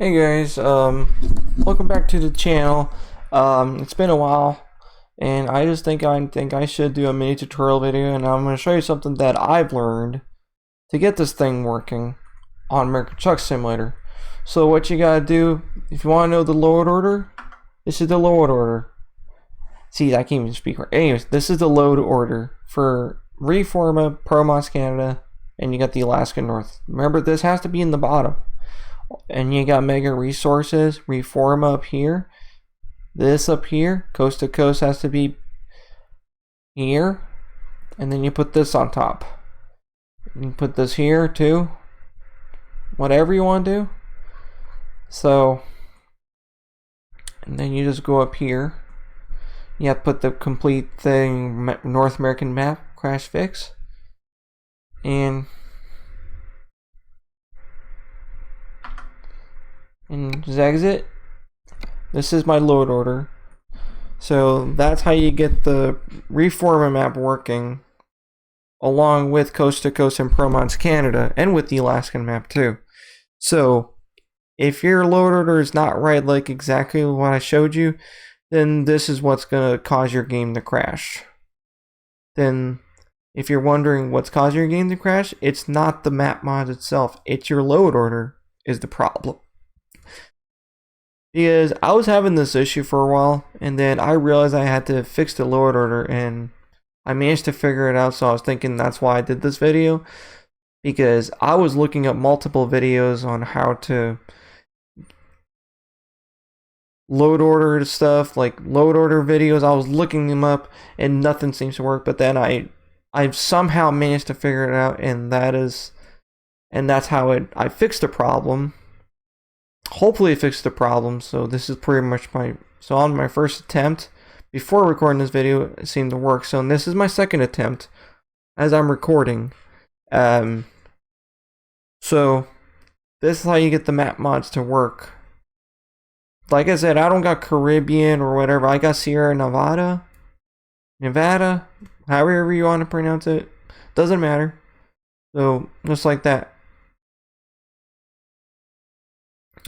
Hey guys, welcome back to the channel. It's been a while, and I just think I should do a mini tutorial video, and I'm going to show you something that I've learned to get this thing working on American Truck Simulator. So what you gotta do, if you want to know the load order, this is the load order. See, I can't even speak right. Anyways, this is the load order for Reforma, Promods Canada, and you got the Alaskan North. Remember, this has to be in the bottom. And you got Mega Resources, Reforma up here. This up here, Coast to Coast has to be here. And then you put this on top. You can put this here too. Whatever you want to do. So, and then you just go up here. You have to put the complete thing, North American map, crash fix. And just exit. This is my load order. So that's how you get the Reforma map working, along with Coast to Coast and Promods Canada, and with the Alaskan map too. So if your load order is not right, like exactly what I showed you, then this is what's gonna cause your game to crash. Then if you're wondering what's causing your game to crash, it's not the map mod itself, it's your load order is the problem. Because I was having this issue for a while, and then I realized I had to fix the load order, and I managed to figure it out. So I was thinking that's why I did this video, because I was looking up multiple videos on how to load order stuff, like load order videos. I was looking them up and nothing seems to work, but then I've somehow managed to figure it out, and that's how I fixed the problem. Hopefully it fixed the problem. So this is pretty much on my first attempt before recording this video, it seemed to work. So this is my second attempt as I'm recording. So this is how you get the map mods to work. Like I said, I don't got Caribbean or whatever. I got Sierra Nevada, however you want to pronounce it, doesn't matter. So just like that.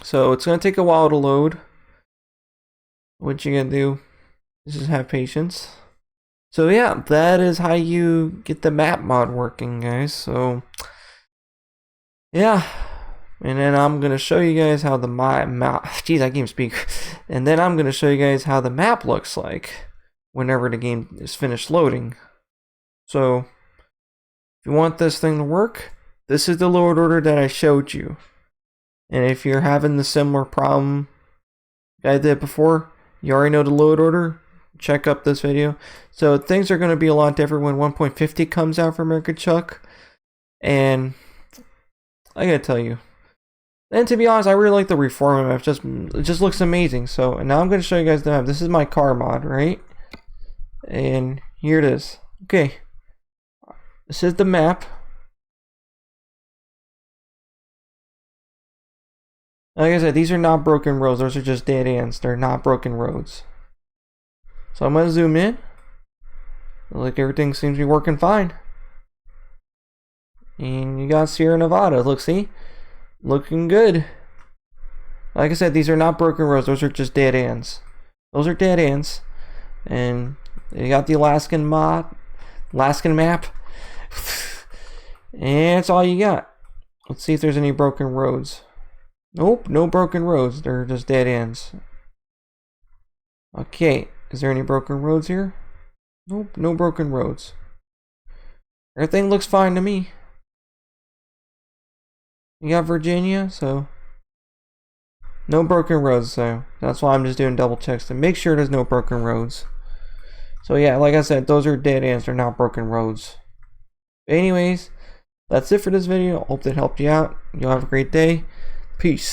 So it's going to take a while to load. What you're going to do is just have patience. So yeah, that is how you get the map mod working, guys. So yeah, and then I'm going to show you guys how the map, jeez, I can't even speak. And then I'm going to show you guys how the map looks like whenever the game is finished loading. So if you want this thing to work, this is the load order that I showed you. And if you're having the similar problem I did before, you already know the load order, check up this video. So things are going to be a lot different when 1.50 comes out for American Truck. And I gotta tell you, and to be honest, I really like the Reforma map. It just looks amazing. So, and now I'm going to show you guys the map. This is my car mod, right? And here it is. Okay, this is the map. Like I said, these are not broken roads. Those are just dead ends. They're not broken roads. So I'm going to zoom in. Like everything seems to be working fine. And you got Sierra Nevada. Look, see? Looking good. Like I said, these are not broken roads. Those are just dead ends. Those are dead ends. And you got the Alaskan map. And that's all you got. Let's see if there's any broken roads. Nope, no broken roads. They're just dead ends. Okay, is there any broken roads here? Nope, no broken roads. Everything looks fine to me. You got Virginia, so no broken roads, so that's why I'm just doing double checks to make sure there's no broken roads. So yeah, like I said, those are dead ends. They're not broken roads. Anyways, that's it for this video. Hope that helped you out. You'll have a great day. Peace.